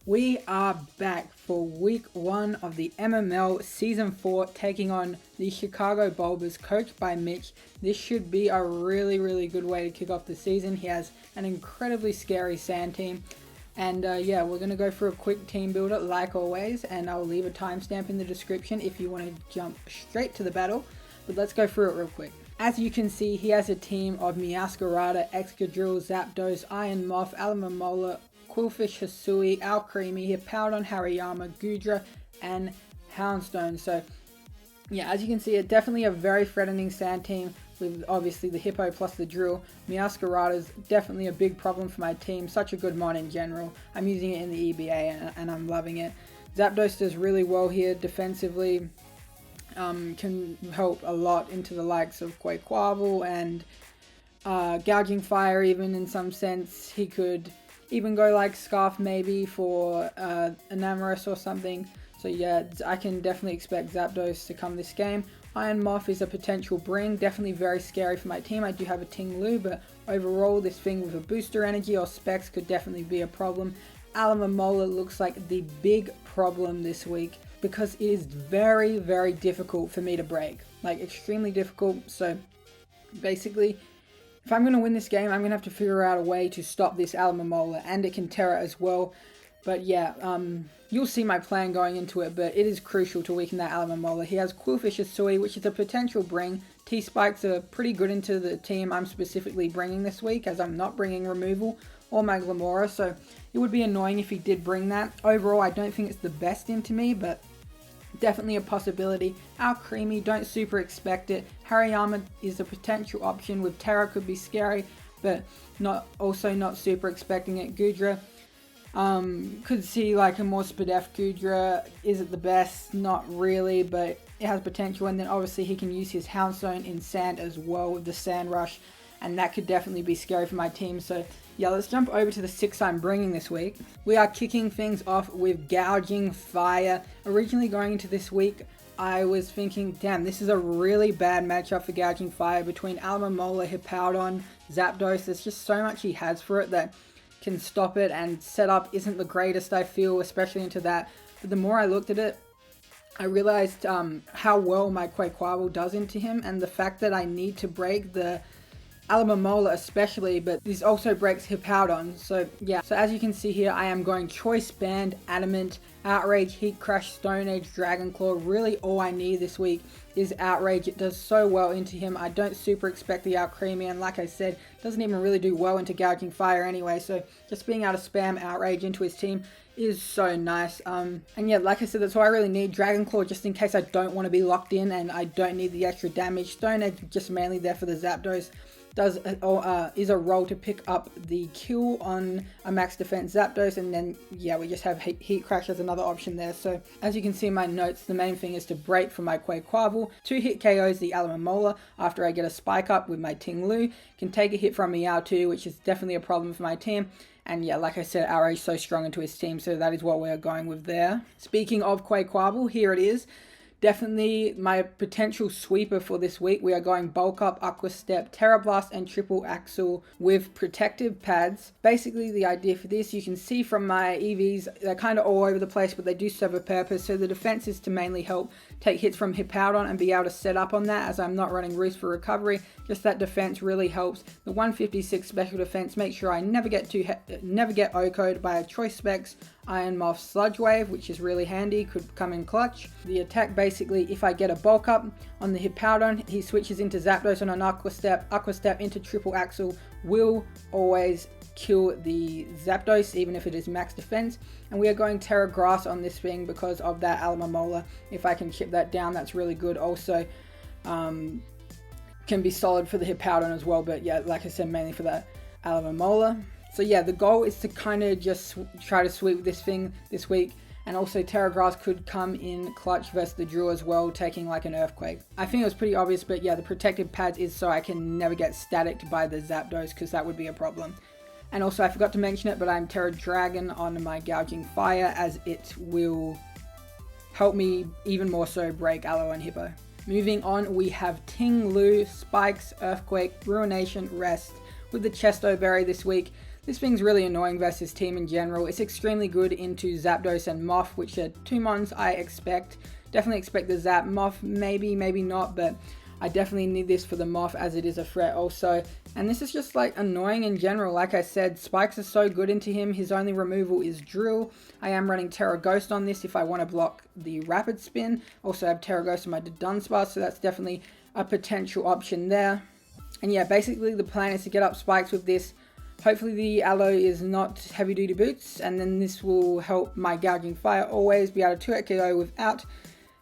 We are back for week 1 of the MML season 4, taking on the Chicago Bulbas, coached by Mitch. This should be a really good way to kick off the season. He has an incredibly scary sand team. And yeah, we're going to go for a quick team builder like always, and I'll leave a timestamp in the description if you want to jump straight to the battle. But let's go through it real quick. As you can see, he has a team of Meowscarada, Excadrill, Zapdos, Iron Moth, Alomomola, Qwilfish, Hisui, Alcremie, Hippowdon, Hariyama, Goodra, and Houndstone. So yeah, as you can see, it's definitely a very threatening sand team with obviously the Hippo plus the Drill. Meowscarada is definitely a big problem for my team. Such a good mon in general. I'm using it in the EBA and I'm loving it. Zapdos does really well here defensively. Can help a lot into the likes of Quaquaval and Gouging Fire even in some sense. He could even go like Scarf maybe for Enamorous or something. So yeah, I can definitely expect Zapdos to come this game. Iron Moth is a potential bring, definitely very scary for my team. I do have a Ting-Lu, but overall this thing with a booster energy or specs could definitely be a problem. Alomomola looks like the big problem this week because it is very difficult for me to break. Like extremely difficult. So basically, if I'm going to win this game, I'm going to have to figure out a way to stop this Alomomola, and it can Terra as well. But yeah, you'll see my plan going into it, but it is crucial to weaken that Alomomola. He has Qwilfish Hisui, which is a potential bring. T-Spikes are pretty good into the team I'm specifically bringing this week, as I'm not bringing Removal or Maglamora, so it would be annoying if he did bring that. Overall, I don't think it's the best into me, but definitely a possibility. Alcremie, don't super expect it. Hariyama is a potential option with Terra, could be scary, but also not super expecting it. Goodra, could see like a more Spadef Goodra. Is it the best? Not really, but it has potential. And then obviously he can use his Houndstone in sand as well with the Sand Rush, and that could definitely be scary for my team. So yeah, let's jump over to the 6 I'm bringing this week. We are kicking things off with Gouging Fire. Originally going into this week, I was thinking, damn, this is a really bad matchup for Gouging Fire between Alomomola, Hippowdon, Zapdos. There's just so much he has for it that can stop it, and setup isn't the greatest, I feel, especially into that. But the more I looked at it, I realized how well my Quaquaval does into him, and the fact that I need to break the Alomomola especially, but this also breaks Hippowdon. So yeah, so as you can see here, I am going Choice Band, Adamant, Outrage, Heat Crash, Stone Edge, Dragon Claw. Really all I need this week is Outrage. It does so well into him. I don't super expect the Alcremie, and like I said, doesn't even really do well into Gouging Fire anyway, so just being able to spam Outrage into his team is so nice. And yeah, like I said, that's why I really need Dragon Claw, just in case I don't want to be locked in and I don't need the extra damage. Stone Edge just mainly there for the Zapdos. Is a role to pick up the kill on a max defense Zapdos, and then yeah, we just have Heat Crash as another option there. So as you can see in my notes, the main thing is to break for my Quaquaval. 2 hit KOs the Alomomola after I get a spike up with my Ting-Lu. Can take a hit from Meowscarada, which is definitely a problem for my team. And yeah, like I said, Outrage is so strong into his team, so that is what we're going with there. Speaking of Quaquaval, here it is. Definitely my potential sweeper for this week. We are going Bulk Up, Aqua Step, Terra Blast, and Triple Axel with protective pads. Basically, the idea for this, you can see from my EVs, they're kind of all over the place, but they do serve a purpose. So the defense is to mainly help take hits from Hippowdon and be able to set up on that, as I'm not running Roost for recovery. Just that defense really helps. The 156 special defense, make sure I never get OHKO'd by a Choice Specs Iron Moth Sludge Wave, which is really handy, could come in clutch. The attack, basically, if I get a bulk up on the Hippowdon, he switches into Zapdos on an Aqua Step into Triple Axel, will always kill the Zapdos, even if it is max defense. And we are going Terra Grass on this thing because of that Alomomola. If I can chip that down, that's really good. Also, can be solid for the Hippowdon as well, but yeah, like I said, mainly for that Alomomola. So yeah, the goal is to kind of just try to sweep this thing this week, and also Terra Grass could come in clutch versus the Drill as well, taking like an Earthquake. I think it was pretty obvious, but yeah, the protective pads is so I can never get staticked by the Zapdos, because that would be a problem. And also, I forgot to mention it, but I'm Terra Dragon on my Gouging Fire, as it will help me even more so break Aloe and Hippo. Moving on, we have Ting-Lu, Spikes, Earthquake, Ruination, Rest with the Chesto Berry this week. this thing's really annoying versus team in general. It's extremely good into Zapdos and Moth, which are 2 mons I expect. Definitely expect the Zap. Moth, maybe not, but I definitely need this for the Moth as it is a threat also. And this is just like annoying in general. Like I said, spikes are so good into him. His only removal is Drill. I am running Terra Ghost on this if I want to block the Rapid Spin. Also have Terra Ghost on my Dudunsparce, so that's definitely a potential option there. And yeah, basically the plan is to get up spikes with this. Hopefully the Aloe is not heavy duty boots, and then this will help my Gouging Fire always be able to 2-hit KO without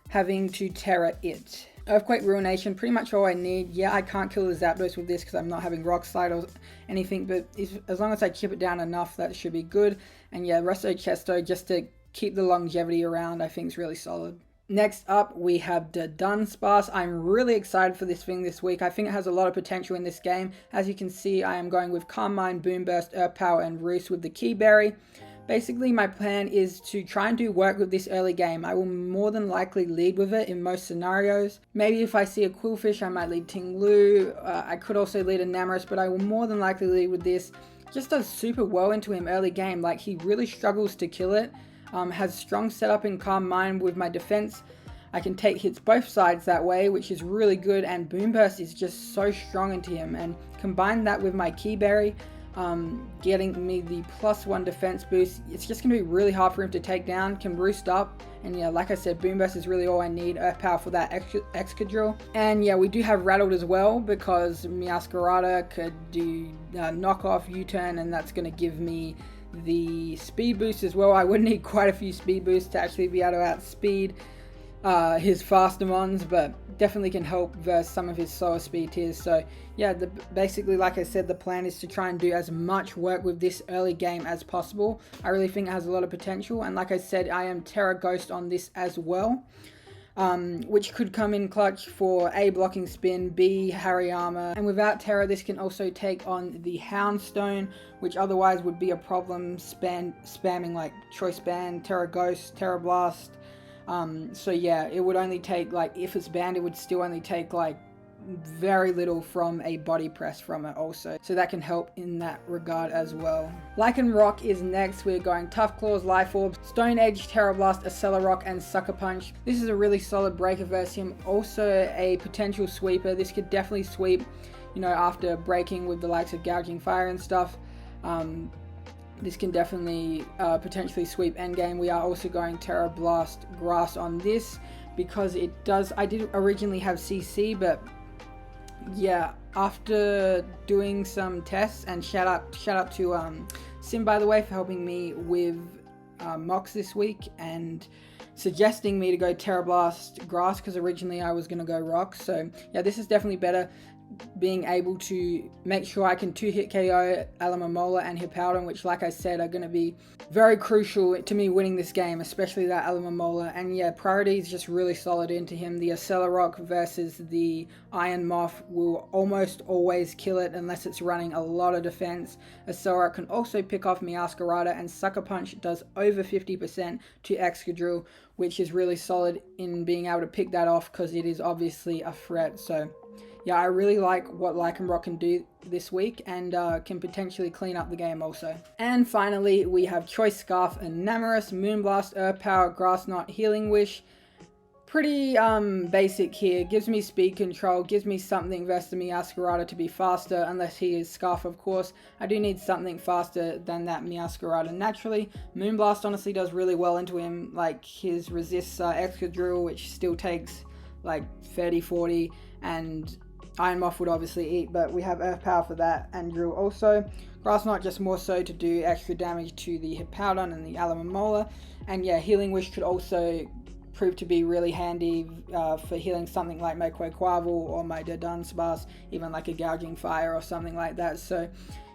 having to Terra it. Earthquake Ruination, pretty much all I need. Yeah, I can't kill the Zapdos with this because I'm not having Rock Slide or anything, but as long as I chip it down enough, that should be good. And yeah, Resto Chesto, just to keep the longevity around, I think is really solid. Next up, we have Dudunsparce. I'm really excited for this thing this week. I think it has a lot of potential in this game. As you can see, I am going with Calm Mind, Boomburst, Earth Power, and Roost with the Kee Berry. Basically, my plan is to try and do work with this early game. I will more than likely lead with it in most scenarios. Maybe if I see a Quillfish, I might lead Tinglu. I could also lead a Namarus, but I will more than likely lead with this. Just does super well into him early game. Like, he really struggles to kill it. Has strong setup in Calm Mind with my defense. I can take hits both sides that way, which is really good, and Boomburst is just so strong into him. And combine that with my Kee Berry, getting me the +1 defense boost, it's just going to be really hard for him to take down. Can roost up, and yeah, like I said, Boomburst is really all I need. Earth Power for that Excadrill. And yeah, we do have Rattled as well, because Meowscarada could do knockoff, U-turn, and that's going to give me the speed boost as well. I would need quite a few speed boosts to actually be able to outspeed his faster mons, but definitely can help versus some of his slower speed tiers. So yeah, basically, like I said, the plan is to try and do as much work with this early game as possible. I really think it has a lot of potential, and like I said, I am Terra Ghost on this as well, which could come in clutch for A, blocking spin, B, Hariyama, and without Terra this can also take on the Houndstone, which otherwise would be a problem spamming like Choice Band, Terra Ghost, Terra Blast. So yeah, it would only take, like, if it's banned, it would still only take like very little from a body press from it also. So that can help in that regard as well. Lycanroc is next. We're going Tough Claws, Life Orb, Stone Edge, Terra Blast, Accelerock, and Sucker Punch. This is a really solid breaker versus him. Also a potential sweeper. This could definitely sweep, you know, after breaking with the likes of Gouging Fire and stuff. This can definitely potentially sweep endgame. We are also going Terra Blast Grass on this because it does. I did originally have CC, but yeah, after doing some tests, and shout out to Sim, by the way, for helping me with mocks this week and suggesting me to go Terra Blast Grass, because originally I was going to go Rock. So yeah, this is definitely better, being able to make sure I can 2-hit KO Alomomola and Hippowdon, which, like I said, are going to be very crucial to me winning this game, especially that Alomomola. And yeah, priority is just really solid into him. The Accelerock versus the Iron Moth will almost always kill it unless it's running a lot of defense. Accelerock can also pick off Meowscarada, and Sucker Punch does over 50% to Excadrill, which is really solid in being able to pick that off because it is obviously a threat. So yeah, I really like what Lycanroc can do this week, and can potentially clean up the game also. And finally, we have Choice Scarf and Namarus, Moonblast, Earth Power, Grass Knot, Healing Wish. Pretty basic here. Gives me speed control, gives me something versus the Meowscarada to be faster, unless he is Scarf, of course. I do need something faster than that Meowscarada naturally. Moonblast honestly does really well into him, like his resists Excadrill, which still takes like 30-40, and Iron Moth would obviously eat, but we have Earth Power for that, and Drill also. Grass Knot just more so to do extra damage to the Hippowdon and the Alomomola. And yeah, Healing Wish could also prove to be really handy for healing something like my Quaquaval or my Dudunsparce, even like a Gouging Fire or something like that. So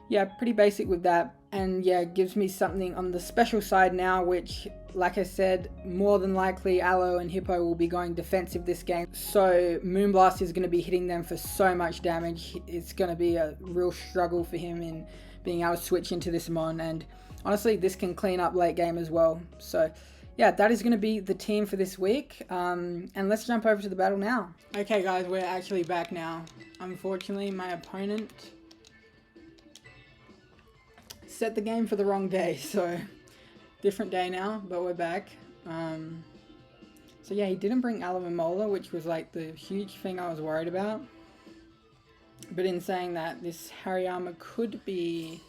yeah, pretty basic with that. And yeah, gives me something on the special side now, which, like I said, more than likely Aloe and Hippo will be going defensive this game. So Moonblast is going to be hitting them for so much damage. It's going to be a real struggle for him in being able to switch into this mon. And honestly, this can clean up late game as well. So yeah, that is going to be the team for this week. And let's jump over to the battle now. Okay guys, we're actually back now. Unfortunately, my opponent set the game for the wrong day, so different day now, but we're back. So yeah, he didn't bring Alomomola, which was like the huge thing I was worried about. But in saying that, this Hariyama could be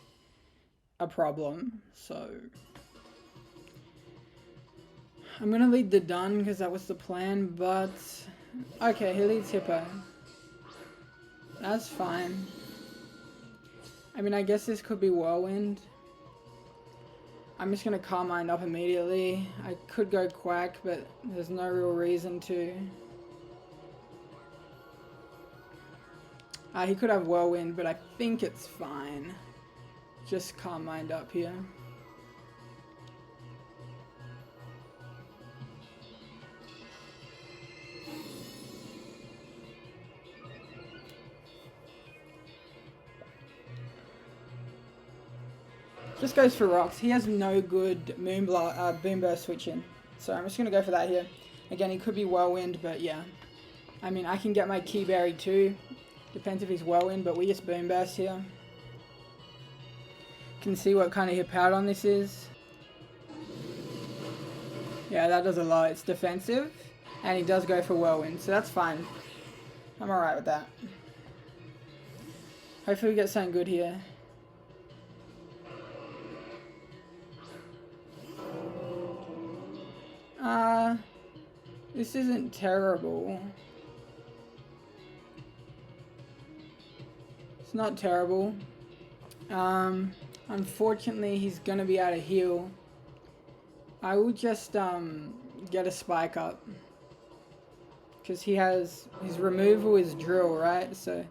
a problem, so I'm gonna lead the Dun because that was the plan, but okay, he leads Hippo. That's fine. I mean, I guess this could be Whirlwind. I'm just gonna Carmine up immediately. I could go Quack, but there's no real reason to. He could have Whirlwind, but I think it's fine. Just Carmine up here. Just goes for rocks. He has no good Boomburst switching. So I'm just going to go for that here. Again, he could be Whirlwind, but yeah. I mean, I can get my Kee Berry too. Depends if he's Whirlwind, but we just Boomburst here. Can see what kind of Hippowdon this is. Yeah, that does a lot. It's defensive, and he does go for Whirlwind, so that's fine. I'm alright with that. Hopefully we get something good here. This isn't terrible. It's not terrible. Unfortunately, he's gonna be out of heal. I will just get a spike up, because he has his removal is drill, right? So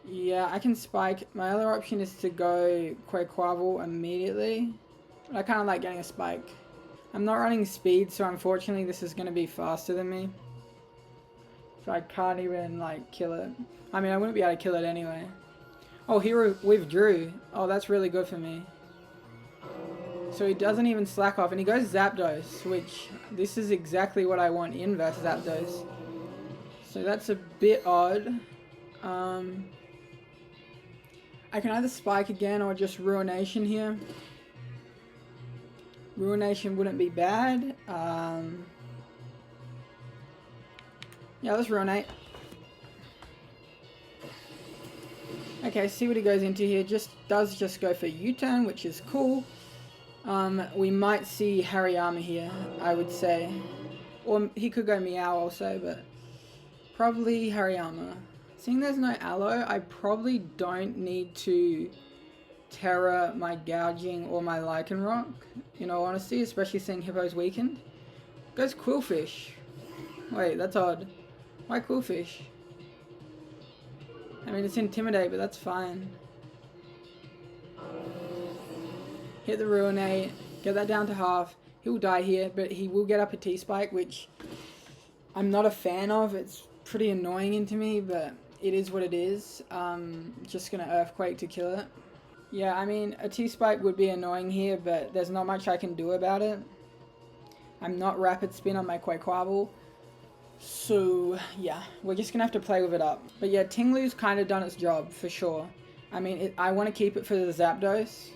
yeah, I can spike. My other option is to go Quaquaval immediately, but I kind of like getting a spike. I'm not running speed, so unfortunately this is going to be faster than me. So I can't even like kill it. I mean, I wouldn't be able to kill it anyway. Oh, he withdrew. Oh, that's really good for me. So he doesn't even slack off, and he goes Zapdos, which this is exactly what I want in versus Zapdos. So that's a bit odd. I can either spike again or just Ruination here. Ruination wouldn't be bad. Yeah, let's Ruinate. Okay, see what he goes into here. Does just go for U-turn, which is cool. We might see Hariyama here, I would say. Or he could go Meow also, but probably Hariyama. Seeing there's no Aloe, I probably don't need to Terra my Gouging or my Lycanroc, in all honesty, especially seeing Hippo's weakened. Goes Quillfish. Wait, that's odd. Why Quillfish? I mean, it's Intimidate, but that's fine. Hit the Ruinate, get that down to half. He'll die here, but he will get up a T-Spike, which I'm not a fan of. It's pretty annoying into me, but it is what it is. Just gonna Earthquake to kill it. Yeah, I mean, a T-Spike would be annoying here, but there's not much I can do about it. I'm not Rapid Spin on my Quaquaval. So, yeah, we're just going to have to play with it up. But yeah, Tinglu's kind of done its job, for sure. I mean, I want to keep it for the Zapdos.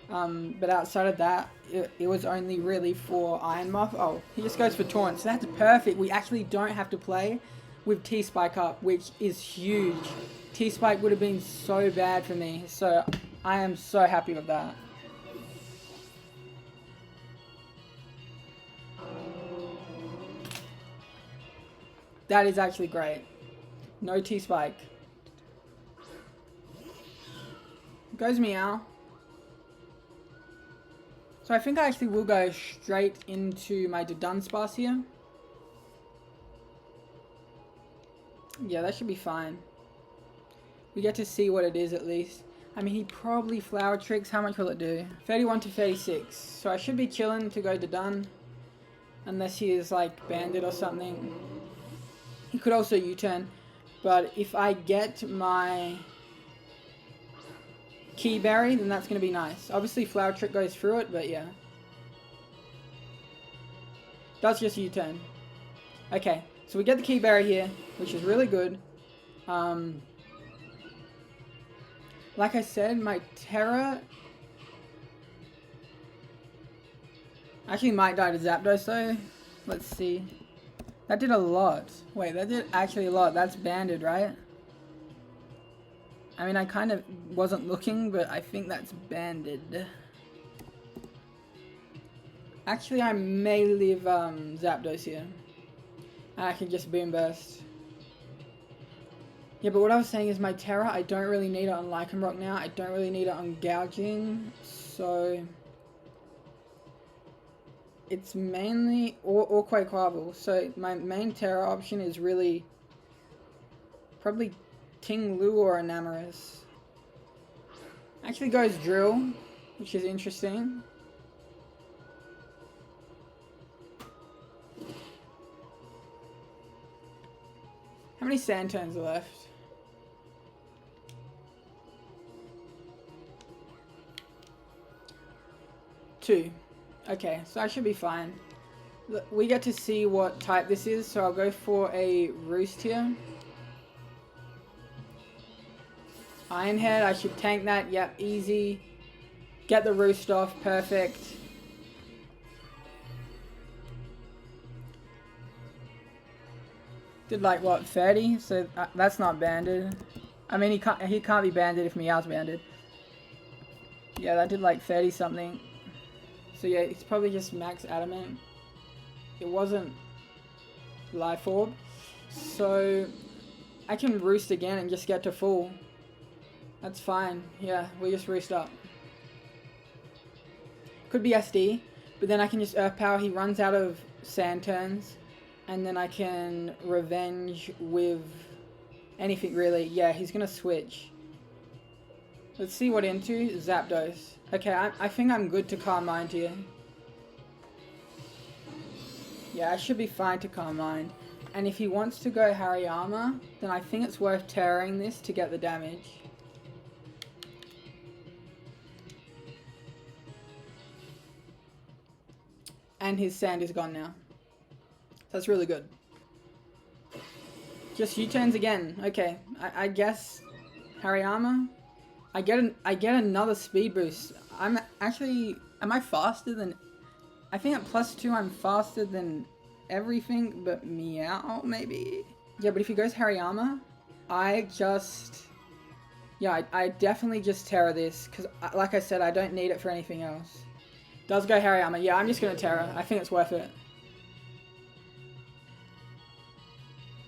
But outside of that, it was only really for Iron Moth. Oh, he just goes for Taunt. So that's perfect. We actually don't have to play with T-Spike up, which is huge. T-Spike would have been so bad for me. So I am so happy with that. That is actually great. No T-Spike. Goes Meow. So I think I actually will go straight into my Dudunsparce here. Yeah, that should be fine. We get to see what it is at least. I mean, he probably Flower Tricks. How much will it do? 31 to 36. So I should be chilling to go Dudun. Unless he is like Bandit or something. He could also U-turn. But if I get my Kee Berry, then that's going to be nice. Obviously, Flower Trick goes through it, but yeah. Does just U-turn. Okay, so we get the Kee Berry here, which is really good. Like I said, my Terra Actually might die to Zapdos though. Let's see. That did a lot. Wait, that did actually a lot. That's banded, right? I mean, I kind of wasn't looking, but I think that's banded. Actually, I may leave Zapdos here. And I can just Boomburst. Yeah, but what I was saying is my Terra, I don't really need it on Lycanroc now. I don't really need it on Gouging. So it's mainly, or Quaquaval. So my main Terra option is really probably Ting-Lu or Enamorus. Actually goes Drill, which is interesting. How many sand turns are left? 2. Okay, so I should be fine. Look, we get to see what type this is, so I'll go for a Roost here. Iron Head, I should tank that. Yep, easy. Get the Roost off, perfect. Did like what, 30? So that's not banded. I mean, he can't be banded if Meow's banded. Yeah, that did like 30 something. So yeah, it's probably just max adamant. It wasn't Life Orb. So I can Roost again and just get to full. That's fine. Yeah, we just Roost up. Could be SD, but then I can just Earth Power. He runs out of sand turns. And then I can Revenge with anything really. Yeah, he's gonna switch. Let's see what into. Zapdos. Okay, I think I'm good to Calm Mind here. Yeah, I should be fine to Calm Mind. And if he wants to go Hariyama, then I think it's worth tearing this to get the damage. And his sand is gone now. That's really good. Just U-turns again. Okay, I guess Hariyama. I get another speed boost. I'm actually, am I faster than? I think at +2 I'm faster than everything but Meow maybe. Yeah, but if he goes Hariyama, I definitely just Terra this because, like I said, I don't need it for anything else. Does go Hariyama? Yeah, I'm just gonna Terra. I think it's worth it.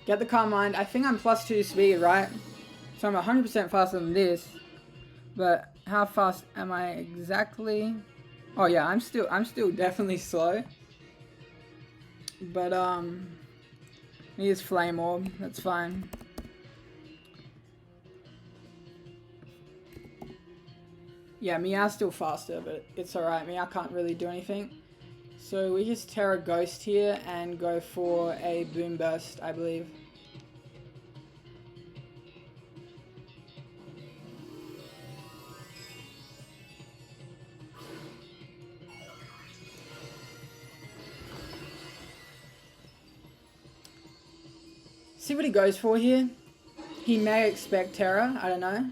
Get the Calm Mind. I think I'm +2 speed, right? So I'm 100% faster than this. But how fast am I exactly? Oh yeah, I'm still definitely slow. But he is Flame Orb. That's fine. Yeah, Meow's still faster, but it's alright. Meow can't really do anything. So we just Terra Ghost here and go for a Boomburst, I believe. See what he goes for here. He may expect Terra, I don't know.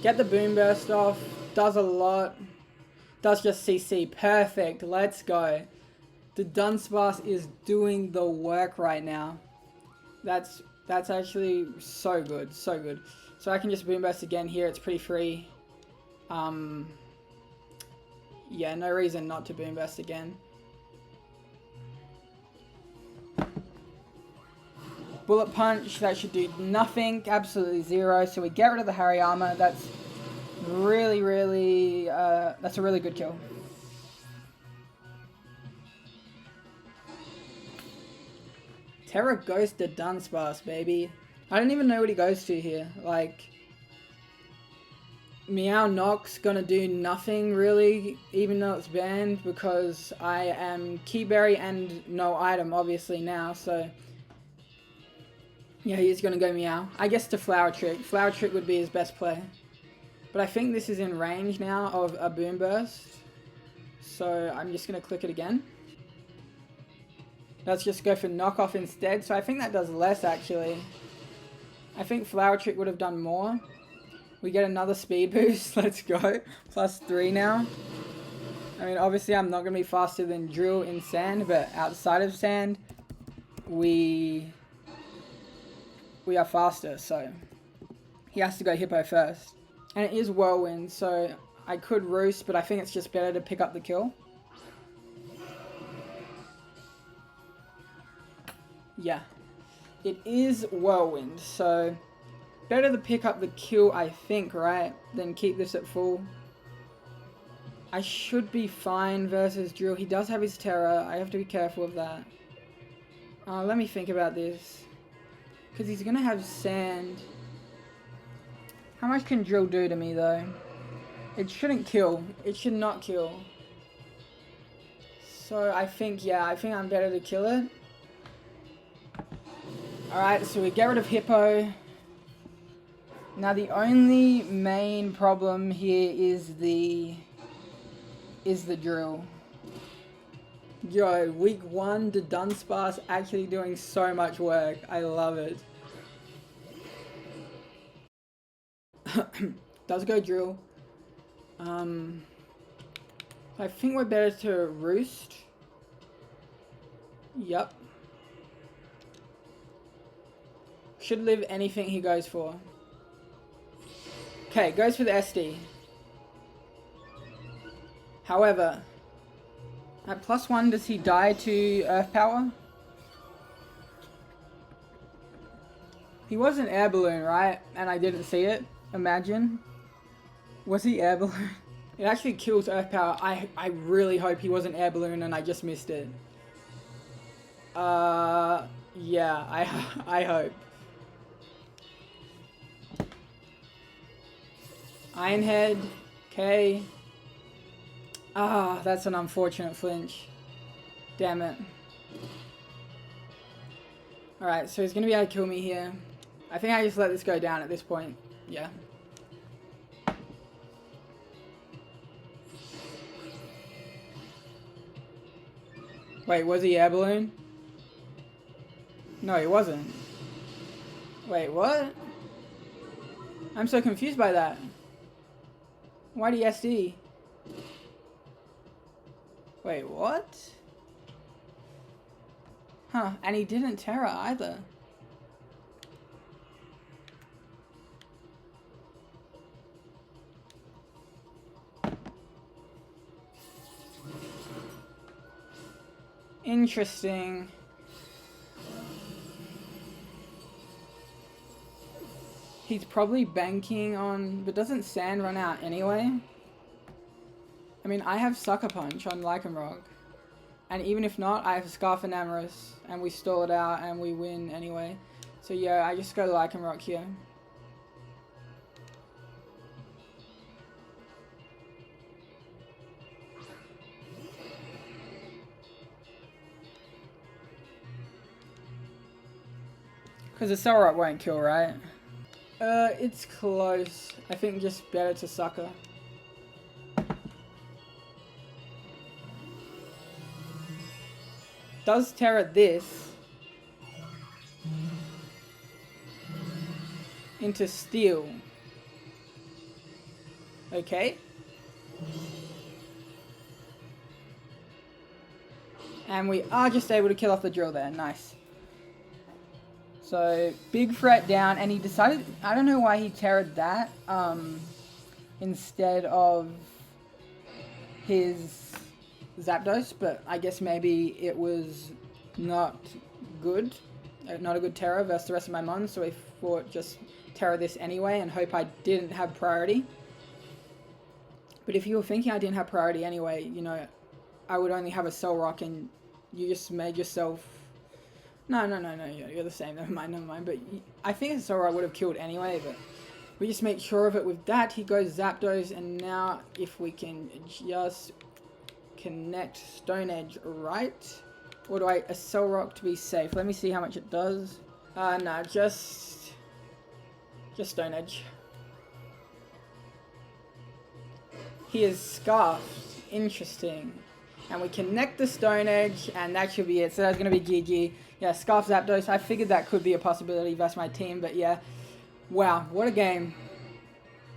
Get the Boomburst off. Does a lot. Does just CC. Perfect. Let's go. The Dudunsparce is doing the work right now. That's actually so good. So good. So I can just Boomburst again here. It's pretty free. Yeah, no reason not to Boomburst again. Bullet Punch, that should do nothing, absolutely 0. So we get rid of the Hariyama. That's really, that's a really good kill. Terra goes to Dudunsparce, baby. I don't even know what he goes to here. Like, Meow Knock's gonna do nothing really, even though it's banned, because I am Kee Berry and no item, obviously, now, so yeah, he's gonna go Meow. I guess to Flower Trick. Flower Trick would be his best play. But I think this is in range now of a Boomburst. So I'm just gonna click it again. Let's just go for Knockoff instead. So I think that does less actually. I think Flower Trick would have done more. We get another speed boost. Let's go. +3 now. I mean, obviously I'm not going to be faster than Drill in sand, but outside of sand, we are faster, so he has to go Hippo first. And it is Whirlwind, so I could Roost, but I think it's just better to pick up the kill. Yeah, it is Whirlwind, so better to pick up the kill, I think, right, than keep this at full. I should be fine versus Drill. He does have his Terror. I have to be careful of that. Let me think about this. Because he's going to have Sand. How much can Drill do to me, though? It shouldn't kill. It should not kill. So I think, yeah, I think I'm better to kill it. Alright, so we get rid of Hippo. Now the only main problem here is the Drill. Yo, week 1, Dudunsparce actually doing so much work. I love it. Does go Drill. I think we're better to Roost. Yep. Should live anything he goes for. Okay, goes for the SD. However, at +1, does he die to Earth Power? He was an Air Balloon, right? And I didn't see it. Imagine. Was he Air Balloon? It actually kills Earth Power. I really hope he was an Air Balloon and I just missed it. Yeah, I hope. Iron Head, okay. Ah, that's an unfortunate flinch. Damn it. Alright, so he's gonna be able to kill me here. I think I just let this go down at this point. Yeah. Wait, was he Air Balloon? No, he wasn't. Wait, what? I'm so confused by that. Why do you SD? Wait, what? Huh, and he didn't Terra either. Interesting. He's probably banking on... But doesn't Sand run out anyway? I mean, I have Sucker Punch on Lycanroc. And even if not, I have Scarf and Amorous. And we stall it out and we win anyway. So yeah, I just go Lycanroc here. Because the Cell won't kill, right? It's close. I think just better to Sucker. Does Terra this into Steel. Okay. And we are just able to kill off the Drill there. Nice. So, big threat down, and he decided, I don't know why he terrored that, instead of his Zapdos, but I guess maybe it was not good, not a good terror versus the rest of my mons, so I thought just terror this anyway and hope I didn't have priority. But if you were thinking I didn't have priority anyway, you know, I would only have a Cell Rock and you just made yourself... No, you're the same, never mind, but I think a Cell Rock would have killed anyway, but we just make sure of it with that. He goes Zapdos, and now if we can just connect Stone Edge right, or do I a Cell Rock to be safe? Let me see how much it does. No, just Stone Edge. He is Scarfed. Interesting. And we connect the Stone Edge, and that should be it. So that's going to be GG. Yeah, Scarf Zapdos. I figured that could be a possibility versus my team, but yeah. Wow, what a game.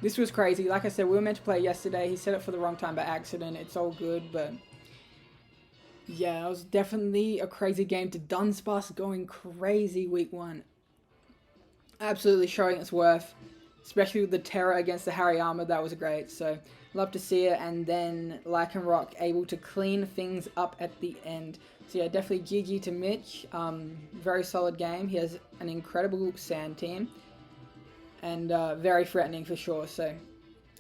This was crazy. Like I said, we were meant to play yesterday. He set it for the wrong time by accident. It's all good, but yeah, it was definitely a crazy game. Dudunsparce going crazy week 1. Absolutely showing its worth, especially with the terror against the Hariyama. That was great. So love to see it. And then Lycanroc able to clean things up at the end. So yeah, definitely GG to Mitch. Very solid game. He has an incredible sand team. And very threatening for sure. So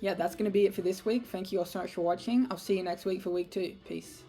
yeah, that's going to be it for this week. Thank you all so much for watching. I'll see you next week for week 2. Peace.